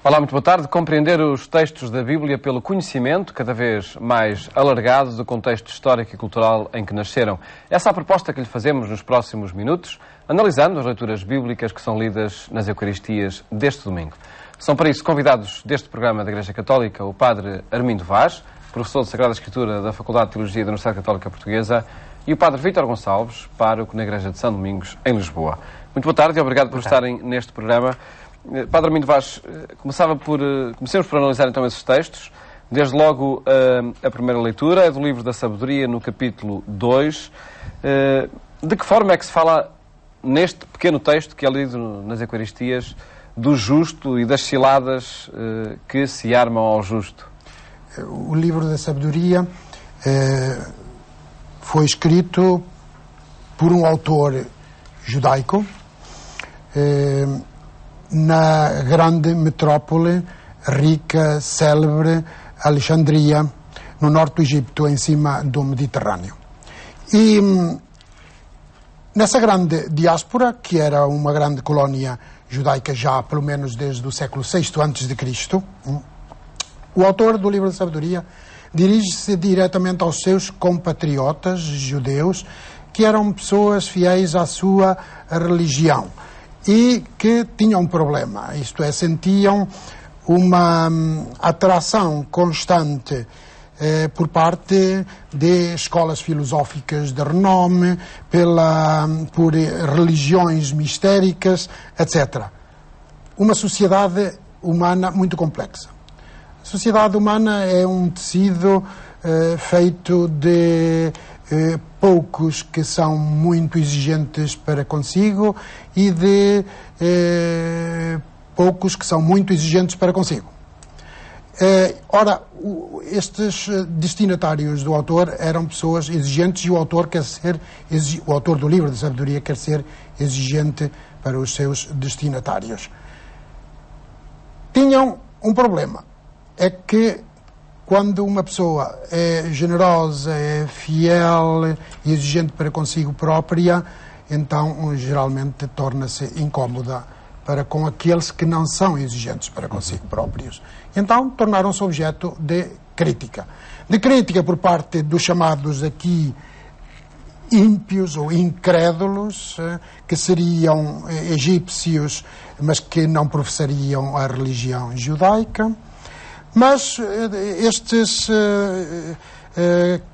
Olá, muito boa tarde. Compreender os textos da Bíblia pelo conhecimento cada vez mais alargado do contexto histórico e cultural em que nasceram. Essa é a proposta que lhe fazemos nos próximos minutos, analisando as leituras bíblicas que são lidas nas Eucaristias deste domingo. São para isso convidados deste programa da Igreja Católica o Padre Armindo Vaz, professor de Sagrada Escritura da Faculdade de Teologia da Universidade Católica Portuguesa, e o Padre Vítor Gonçalves, pároco na Igreja de São Domingos, em Lisboa. Muito boa tarde e obrigado por estarem neste programa. Padre Armindo Vaz, comecemos por analisar então esses textos. Desde logo a primeira leitura é do livro da Sabedoria, no capítulo 2. De que forma é que se fala neste pequeno texto que é lido nas Eucaristias do justo e das ciladas que se armam ao justo? O livro da Sabedoria foi escrito por um autor judaico na grande metrópole rica, célebre, Alexandria, no norte do Egito, em cima do Mediterrâneo. E nessa grande diáspora, que era uma grande colónia judaica já pelo menos desde o século VI a.C., o autor do livro da Sabedoria dirige-se diretamente aos seus compatriotas judeus, que eram pessoas fiéis à sua religião e que tinham um problema, isto é, sentiam uma atração constante por parte de escolas filosóficas de renome, por religiões mistéricas, etc. Uma sociedade humana muito complexa. A sociedade humana é um tecido feito de poucos que são muito exigentes para consigo e de poucos que são muito exigentes para consigo. Ora, estes destinatários do autor eram pessoas exigentes e o autor do livro da Sabedoria quer ser exigente para os seus destinatários. Tinham um problema, é que quando uma pessoa é generosa, é fiel e exigente para consigo própria, então geralmente torna-se incómoda para com aqueles que não são exigentes para consigo próprios. Então tornaram-se objeto de crítica. De crítica por parte dos chamados aqui ímpios ou incrédulos, que seriam egípcios, mas que não professariam a religião judaica. Mas estes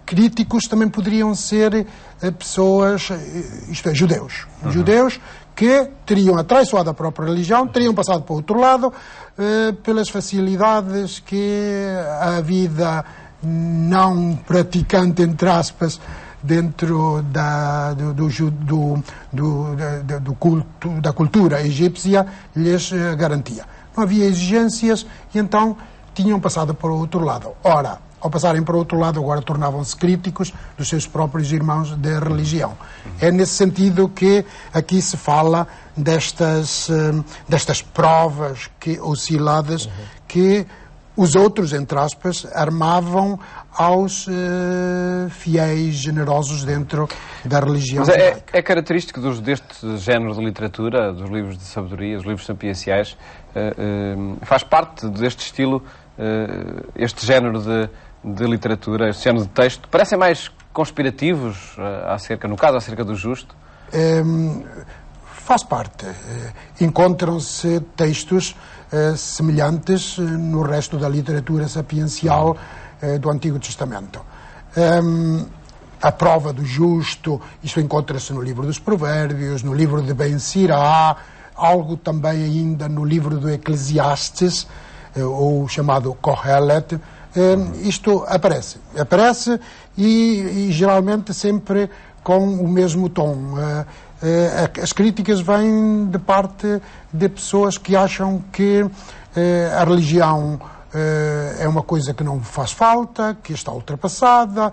críticos também poderiam ser pessoas, isto é, judeus. Judeus que teriam atraiçoado a própria religião, teriam passado para o outro lado, pelas facilidades que a vida não praticante, entre aspas, dentro da cultura egípcia lhes garantia. Não havia exigências e então tinham passado para o outro lado. Ora, ao passarem para o outro lado, agora tornavam-se críticos dos seus próprios irmãos de religião. É nesse sentido que aqui se fala destas provas osciladas que os outros, entre aspas, armavam aos fiéis generosos dentro da religião. Mas é característico deste género de literatura, dos livros de sabedoria, dos livros sapienciais, faz parte deste estilo, este género de literatura, este género de texto, parecem mais conspirativos no caso acerca do justo? Faz parte. Encontram-se textos semelhantes no resto da literatura sapiencial do Antigo Testamento. A prova do justo, isso encontra-se no livro dos Provérbios, no livro de Ben-Sirá, algo também ainda no livro do Eclesiastes, ou chamado Kohelet. Isto aparece e geralmente sempre com o mesmo tom. As críticas vêm de parte de pessoas que acham que a religião é uma coisa que não faz falta, que está ultrapassada,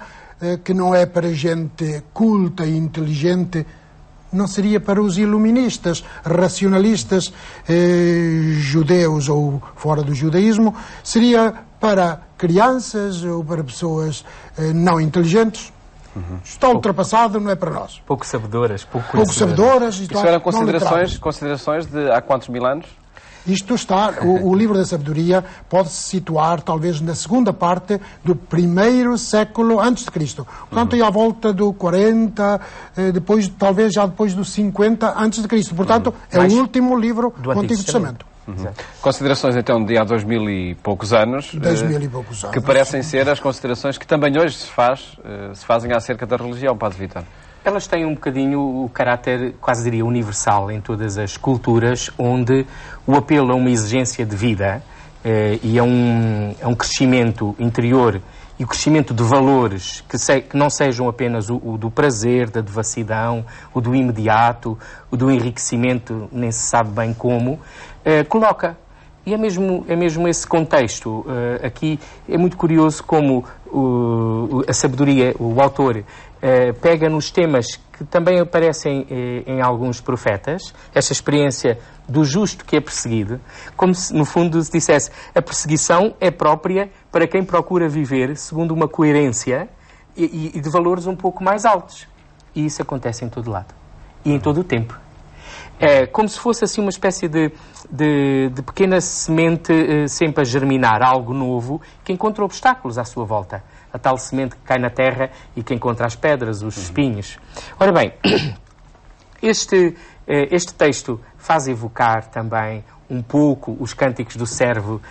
que não é para gente culta e inteligente. Não seria para os iluministas, racionalistas, judeus ou fora do judaísmo, seria para crianças ou para pessoas não inteligentes. Está ultrapassado, não é para nós. Pouco sabedoras, pouco sabedoras. Isso eram considerações de há quantos mil anos? Isto está, o livro da sabedoria pode-se situar talvez na segunda parte do primeiro século antes de Cristo. Portanto, à volta do 40, talvez já depois do 50 antes de Cristo. Portanto, é o último livro do Antigo Testamento. Considerações então de há 2000 e poucos anos, 2000 e poucos anos, que parecem ser as considerações que também hoje se fazem acerca da religião, Padre Vítor. Elas têm um bocadinho o caráter, quase diria, universal em todas as culturas, onde o apelo a uma exigência de vida e a um crescimento interior e o crescimento de valores que não sejam apenas o do prazer, da devassidão, o do imediato, o do enriquecimento, nem se sabe bem como, coloca. E é mesmo esse contexto. Aqui é muito curioso como a sabedoria, o autor, pega nos temas que também aparecem em alguns profetas, esta experiência do justo que é perseguido, como se, no fundo, se dissesse a perseguição é própria para quem procura viver segundo uma coerência e de valores um pouco mais altos. E isso acontece em todo lado. E em todo o tempo. É como se fosse assim uma espécie de pequena semente sempre a germinar, algo novo, que encontra obstáculos à sua volta. A tal semente que cai na terra e que encontra as pedras, os espinhos. Ora bem, este texto faz evocar também um pouco os cânticos do servo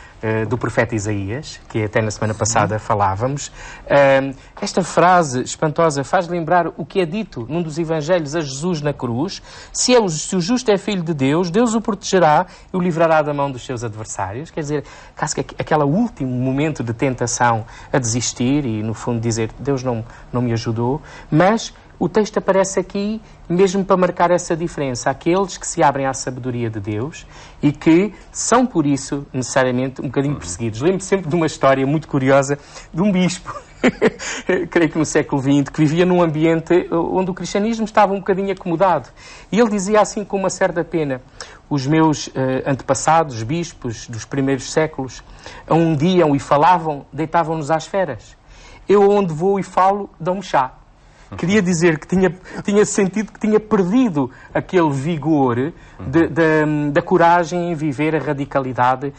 do profeta Isaías, que até na semana passada falávamos. Esta frase espantosa faz lembrar o que é dito num dos evangelhos a Jesus na cruz: se o justo é filho de Deus, Deus o protegerá e o livrará da mão dos seus adversários. Quer dizer, quase que aquele último momento de tentação a desistir e, no fundo, dizer Deus não me ajudou, mas o texto aparece aqui mesmo para marcar essa diferença. Aqueles que se abrem à sabedoria de Deus e que são, por isso, necessariamente um bocadinho perseguidos. Lembro sempre de uma história muito curiosa de um bispo, creio que no século XX, que vivia num ambiente onde o cristianismo estava um bocadinho acomodado. E ele dizia assim com uma certa pena: os meus antepassados, bispos dos primeiros séculos, onde iam e falavam, deitavam-nos às feras. Eu, onde vou e falo, dão-me chá. Queria dizer que tinha sentido que tinha perdido aquele vigor da coragem em viver a radicalidade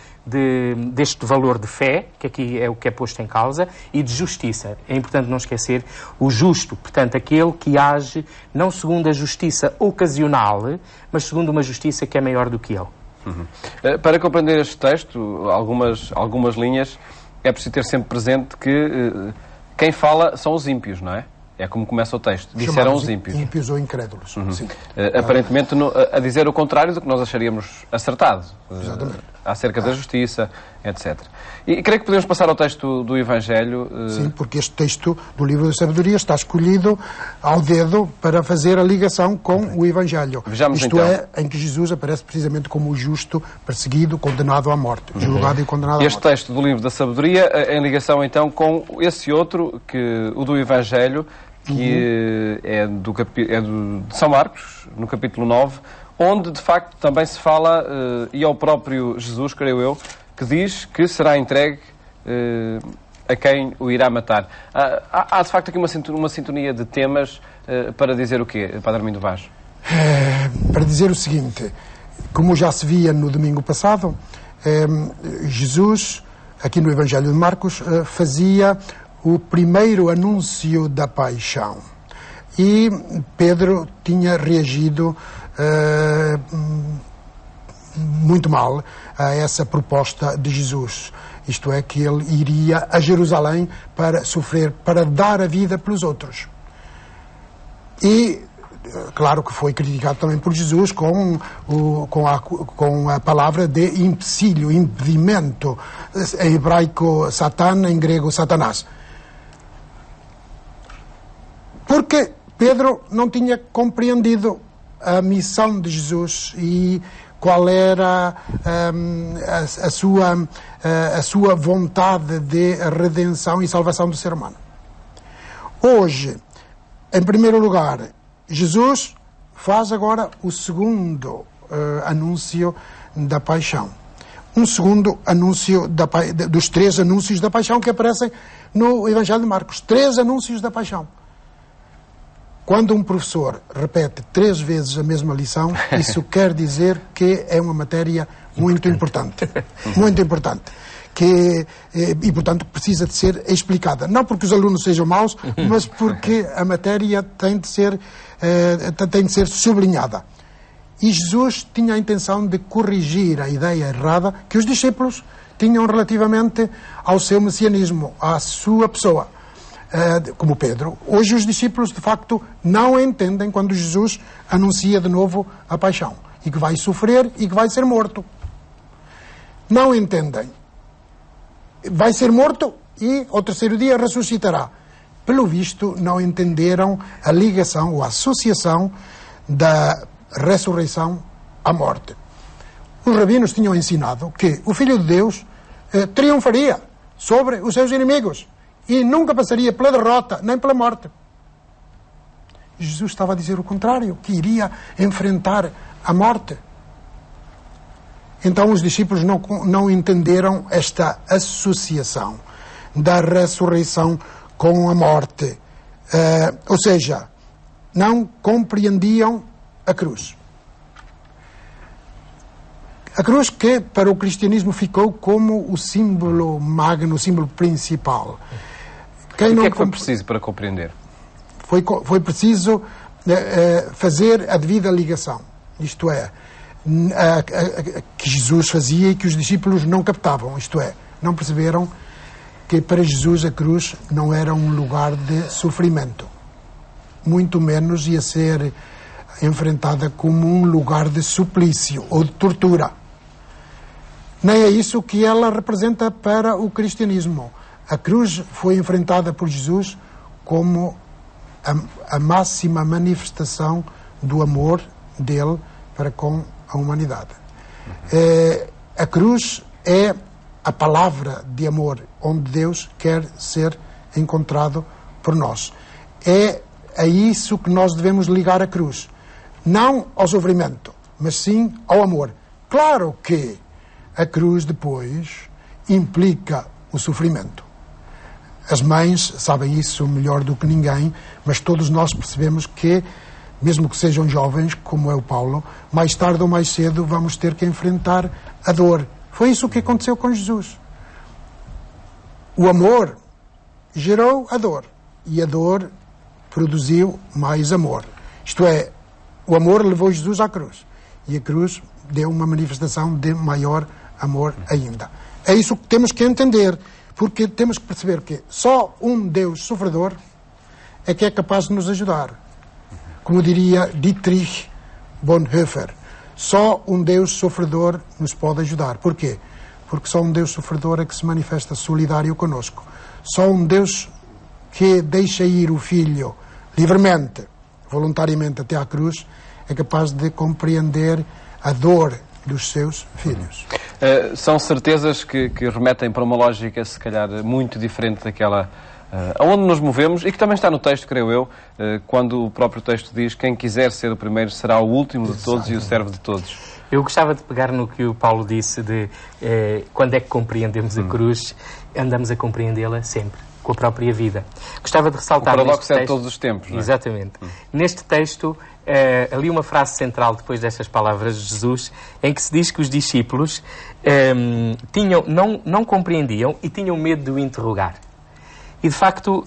deste valor de fé, que aqui é o que é posto em causa, e de justiça. É importante não esquecer o justo, portanto, aquele que age não segundo a justiça ocasional, mas segundo uma justiça que é maior do que ele. Para compreender este texto, algumas linhas, é preciso ter sempre presente que quem fala são os ímpios, não é? É como começa o texto. Disseram os ímpios. Ímpios ou incrédulos. Sim. Aparentemente a dizer o contrário do que nós acharíamos acertado. Acerca da justiça, etc. E creio que podemos passar ao texto do Evangelho. Sim, porque este texto do livro da sabedoria está escolhido ao dedo para fazer a ligação com o Evangelho. Vejamos Isto então. é, em que Jesus aparece precisamente como o justo, perseguido, condenado à morte. Julgado e condenado à morte. Este texto do livro da sabedoria em ligação então com esse outro, o do Evangelho, que é de São Marcos, no capítulo 9, onde de facto também se fala, e ao próprio Jesus, creio eu, que diz que será entregue a quem o irá matar. Há de facto aqui uma sintonia de temas para dizer o quê, Padre Armindo Vaz? Para dizer o seguinte: como já se via no domingo passado, Jesus, aqui no Evangelho de Marcos, fazia o primeiro anúncio da paixão. E Pedro tinha reagido muito mal a essa proposta de Jesus. Isto é, que ele iria a Jerusalém para sofrer, para dar a vida pelos outros. E claro que foi criticado também por Jesus com a palavra de empecilho, impedimento, em hebraico Satan, em grego Satanás. Porque Pedro não tinha compreendido a missão de Jesus e qual era a sua vontade de redenção e salvação do ser humano. Hoje, em primeiro lugar, Jesus faz agora o segundo anúncio da paixão. Um segundo anúncio dos 3 anúncios da paixão que aparecem no Evangelho de Marcos. 3 anúncios da paixão. Quando um professor repete 3 vezes a mesma lição, isso quer dizer que é uma matéria muito importante. Muito importante. E, portanto, precisa de ser explicada. Não porque os alunos sejam maus, mas porque a matéria tem de ser sublinhada. E Jesus tinha a intenção de corrigir a ideia errada que os discípulos tinham relativamente ao seu messianismo, à sua pessoa. Como Pedro. Hoje os discípulos, de facto, não entendem quando Jesus anuncia de novo a paixão. E que vai sofrer e que vai ser morto. Não entendem. Vai ser morto e ao 3º dia ressuscitará. Pelo visto, não entenderam a ligação ou a associação da ressurreição à morte. Os rabinos tinham ensinado que o Filho de Deus triunfaria sobre os seus inimigos e nunca passaria pela derrota nem pela morte. Jesus estava a dizer o contrário, que iria enfrentar a morte. Então os discípulos não entenderam esta associação da ressurreição com a morte. Ou seja, não compreendiam a cruz. A cruz que para o cristianismo ficou como o símbolo magno, o símbolo principal. O que é que foi preciso para compreender? Foi preciso fazer a devida ligação. Isto é, que Jesus fazia e que os discípulos não captavam. Isto é, não perceberam que para Jesus a cruz não era um lugar de sofrimento. Muito menos ia ser enfrentada como um lugar de suplício ou de tortura. Nem é isso que ela representa para o cristianismo. A cruz foi enfrentada por Jesus como a máxima manifestação do amor dele para com a humanidade. A cruz é a palavra de amor, onde Deus quer ser encontrado por nós. É a isso que nós devemos ligar a cruz. Não ao sofrimento, mas sim ao amor. Claro que a cruz depois implica o sofrimento. As mães sabem isso melhor do que ninguém, mas todos nós percebemos que, mesmo que sejam jovens, como é o Paulo, mais tarde ou mais cedo vamos ter que enfrentar a dor. Foi isso que aconteceu com Jesus. O amor gerou a dor, e a dor produziu mais amor. Isto é, o amor levou Jesus à cruz, e a cruz deu uma manifestação de maior amor ainda. É isso que temos que entender, porque temos que perceber que só um Deus sofredor é que é capaz de nos ajudar. Como diria Dietrich Bonhoeffer, só um Deus sofredor nos pode ajudar. Porquê? Porque só um Deus sofredor é que se manifesta solidário conosco. Só um Deus que deixa ir o Filho livremente, voluntariamente até à cruz, é capaz de compreender a dor dos seus filhos. São certezas que remetem para uma lógica, se calhar, muito diferente daquela aonde nos movemos, e que também está no texto, creio eu, quando o próprio texto diz: quem quiser ser o primeiro será o último de todos e o servo de todos. Eu gostava de pegar no que o Paulo disse de quando é que compreendemos a cruz, andamos a compreendê-la sempre, com a própria vida. Gostava de ressaltar... O paradoxo é de todos os tempos, não é? Exatamente. Neste texto, ali uma frase central depois destas palavras de Jesus, em que se diz que os discípulos não compreendiam e tinham medo de o interrogar. E, de facto,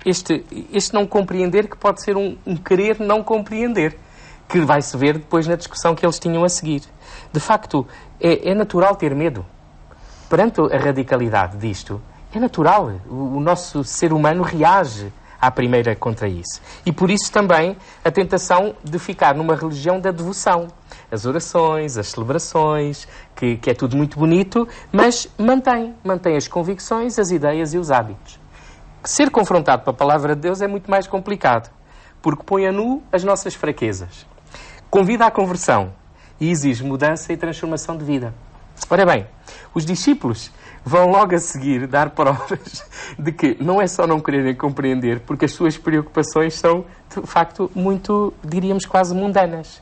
este não compreender que pode ser um querer não compreender, que vai-se ver depois na discussão que eles tinham a seguir. De facto, é natural ter medo. Perante a radicalidade disto, é natural. O nosso ser humano reage à primeira contra isso. E por isso também a tentação de ficar numa religião da devoção. As orações, as celebrações, que é tudo muito bonito, mas mantém as convicções, as ideias e os hábitos. Ser confrontado com a palavra de Deus é muito mais complicado, porque põe a nu as nossas fraquezas, convida à conversão e exige mudança e transformação de vida. Ora bem, os discípulos vão logo a seguir dar provas de que não é só não quererem compreender, porque as suas preocupações são, de facto, muito, diríamos, quase mundanas.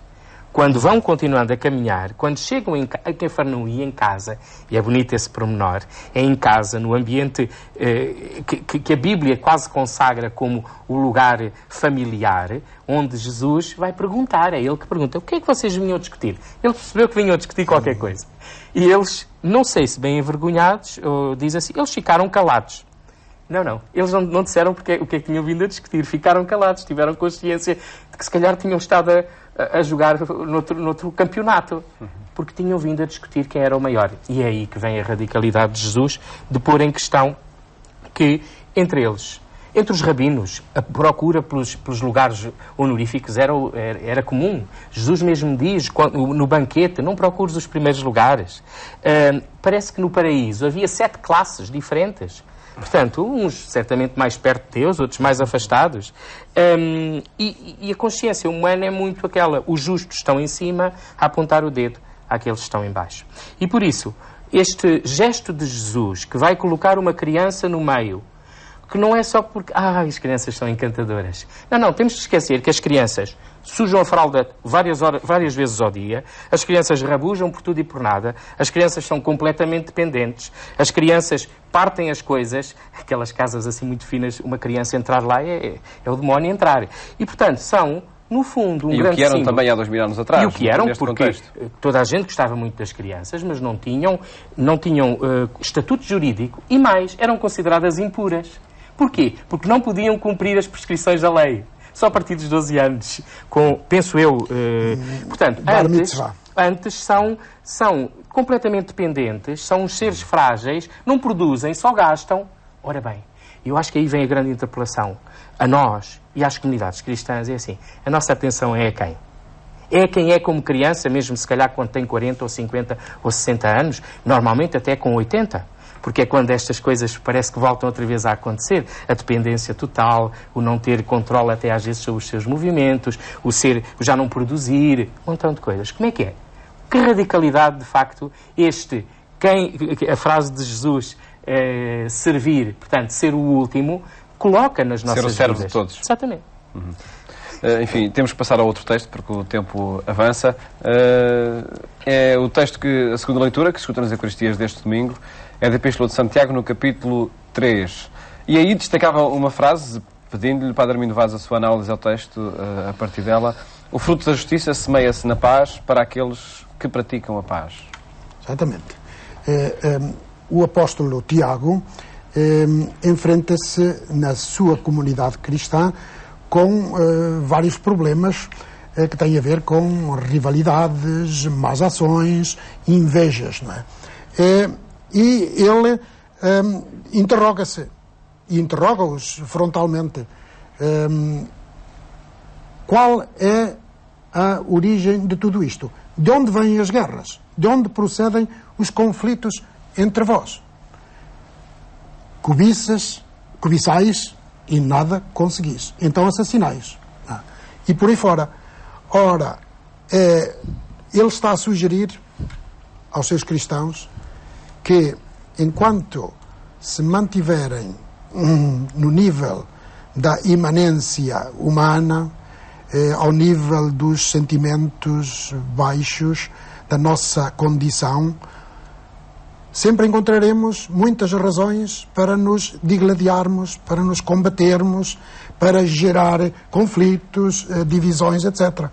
quando vão continuando a caminhar, quando chegam em Cafarnaum e em casa, e é bonito esse pormenor, é em casa, no ambiente que a Bíblia quase consagra como o lugar familiar, onde Jesus vai perguntar, é ele que pergunta, o que é que vocês vinham a discutir? Ele percebeu que vinham a discutir qualquer coisa. E eles, não sei se bem envergonhados, ou diz assim, eles ficaram calados. Não. Eles não disseram o que é que tinham vindo a discutir. Ficaram calados, tiveram consciência de que se calhar tinham estado a jogar noutro campeonato. Porque tinham vindo a discutir quem era o maior. E é aí que vem a radicalidade de Jesus, de pôr em questão que, entre os rabinos, a procura pelos lugares honoríficos era comum. Jesus mesmo diz, no banquete, não procures os primeiros lugares. Parece que no paraíso havia 7 classes diferentes. Portanto, uns certamente mais perto de Deus, outros mais afastados. E a consciência humana é muito aquela. Os justos estão em cima a apontar o dedo àqueles que estão em baixo. E por isso, este gesto de Jesus, que vai colocar uma criança no meio, que não é só porque as crianças são encantadoras. Não, temos de esquecer que as crianças sujam a fralda várias vezes ao dia, as crianças rabujam por tudo e por nada, as crianças são completamente dependentes, as crianças partem as coisas, aquelas casas assim muito finas, uma criança entrar lá é o demónio entrar. E, portanto, são, no fundo, um grande símbolo. E o que eram também há 2000 anos atrás. E o que eram, porque contexto. Toda a gente gostava muito das crianças, mas não tinham estatuto jurídico e mais, eram consideradas impuras. Porquê? Porque não podiam cumprir as prescrições da lei. Só a partir dos 12 anos, penso eu. Portanto, antes são completamente dependentes, são uns seres frágeis, não produzem, só gastam. Ora bem, eu acho que aí vem a grande interpelação. A nós e às comunidades cristãs é assim, a nossa atenção é a quem? É quem é como criança, mesmo se calhar quando tem 40 ou 50 ou 60 anos, normalmente até com 80. Porque é quando estas coisas parece que voltam outra vez a acontecer. A dependência total, o não ter controle até às vezes sobre os seus movimentos, o já não produzir, um montão de coisas. Como é que é? Que radicalidade, de facto, a frase de Jesus, servir, portanto, ser o último, coloca nas nossas vidas. Ser o servo de todos. Exatamente. Enfim, temos que passar ao outro texto, porque o tempo avança. É o texto a segunda leitura, que escutamos nas Eucaristias deste domingo, é da Epístola de Santiago, no capítulo 3. E aí destacava uma frase, pedindo-lhe, Padre Armindo Vaz, a sua análise ao texto, a partir dela: o fruto da justiça semeia-se na paz para aqueles que praticam a paz. Exatamente. O apóstolo Tiago enfrenta-se na sua comunidade cristã com vários problemas que têm a ver com rivalidades, más ações, invejas, não é? E ele interroga-se, e interroga-os frontalmente, qual é a origem de tudo isto? De onde vêm as guerras? De onde procedem os conflitos entre vós? Cobiçais e nada conseguis. Então assassinais. E por aí fora. Ora, ele está a sugerir aos seus cristãos que, enquanto se mantiverem no nível da imanência humana, ao nível dos sentimentos baixos, da nossa condição, sempre encontraremos muitas razões para nos digladiarmos, para nos combatermos, para gerar conflitos, divisões, etc.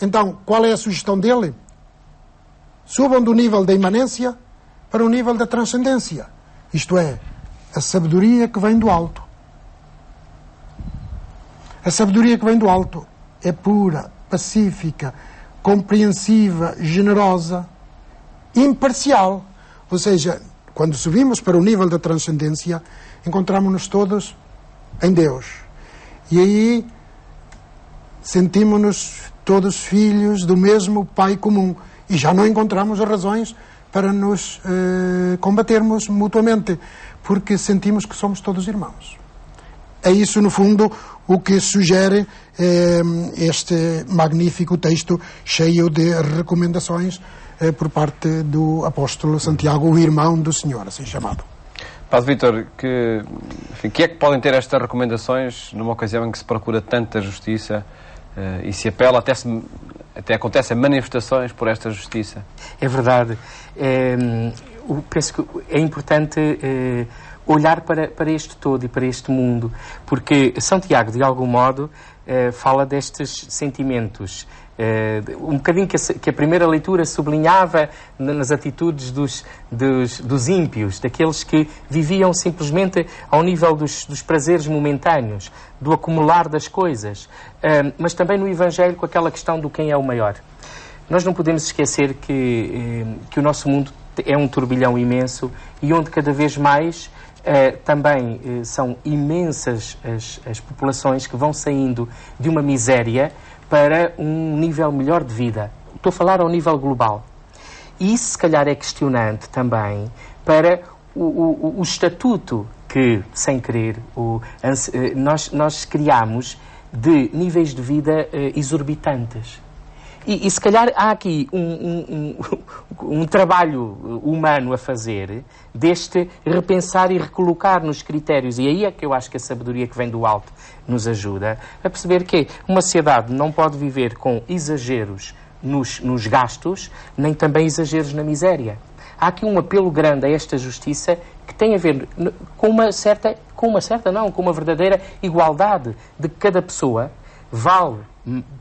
Então, qual é a sugestão dele? Subam do nível da imanência para o nível da transcendência. Isto é, a sabedoria que vem do alto. A sabedoria que vem do alto é pura, pacífica, compreensiva, generosa, imparcial. Ou seja, quando subimos para o nível da transcendência, encontramos-nos todos em Deus. E aí sentimos-nos todos filhos do mesmo Pai comum. E já não encontramos as razões para nos combatermos mutuamente, porque sentimos que somos todos irmãos. É isso, no fundo, o que sugere este magnífico texto cheio de recomendações por parte do apóstolo Santiago, o irmão do Senhor, assim chamado. Padre Vítor, que é que podem ter estas recomendações numa ocasião em que se procura tanta justiça e se apela, até se até acontecem manifestações por esta justiça. É verdade. Penso que é importante olhar para este todo e para este mundo, porque São Tiago, de algum modo, fala destes sentimentos. Um bocadinho que a primeira leitura sublinhava nas atitudes dos ímpios, daqueles que viviam simplesmente ao nível dos prazeres momentâneos, do acumular das coisas, mas também no Evangelho com aquela questão do quem é o maior. Nós não podemos esquecer que o nosso mundo é um turbilhão imenso e onde cada vez mais também são imensas as populações que vão saindo de uma miséria para um nível melhor de vida. Estou a falar ao nível global. E isso, se calhar, é questionante também para o estatuto que, sem querer, nós criamos de níveis de vida exorbitantes. E se calhar há aqui um trabalho humano a fazer deste repensar e recolocar nos critérios, e aí é que eu acho que a sabedoria que vem do alto nos ajuda a perceber que uma sociedade não pode viver com exageros nos gastos, nem também exageros na miséria. Há aqui um apelo grande a esta justiça que tem a ver com uma verdadeira igualdade de que cada pessoa vale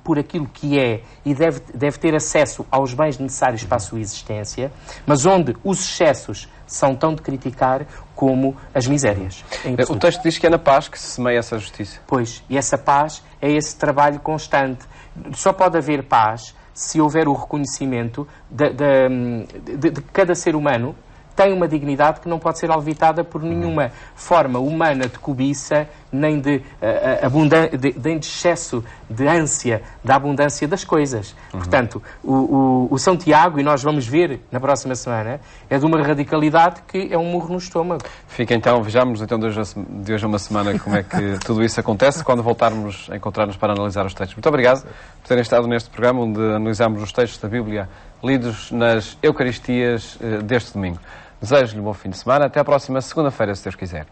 por aquilo que é e deve ter acesso aos bens necessários para a sua existência, mas onde os excessos são tão de criticar como as misérias. O texto diz que é na paz que se semeia essa justiça. Pois, e essa paz é esse trabalho constante. Só pode haver paz se houver o reconhecimento de cada ser humano tem uma dignidade que não pode ser alvitada por nenhuma forma humana de cobiça, nem de excesso de ânsia da abundância das coisas. Portanto, o São Tiago, e nós vamos ver na próxima semana, é de uma radicalidade que é um murro no estômago. Fica então, vejamos então de hoje a uma semana como é que tudo isso acontece, quando voltarmos a encontrar-nos para analisar os textos. Muito obrigado por terem estado neste programa, onde analisamos os textos da Bíblia lidos nas Eucaristias deste domingo. Desejo-lhe um bom fim de semana. Até à próxima segunda-feira, se Deus quiser.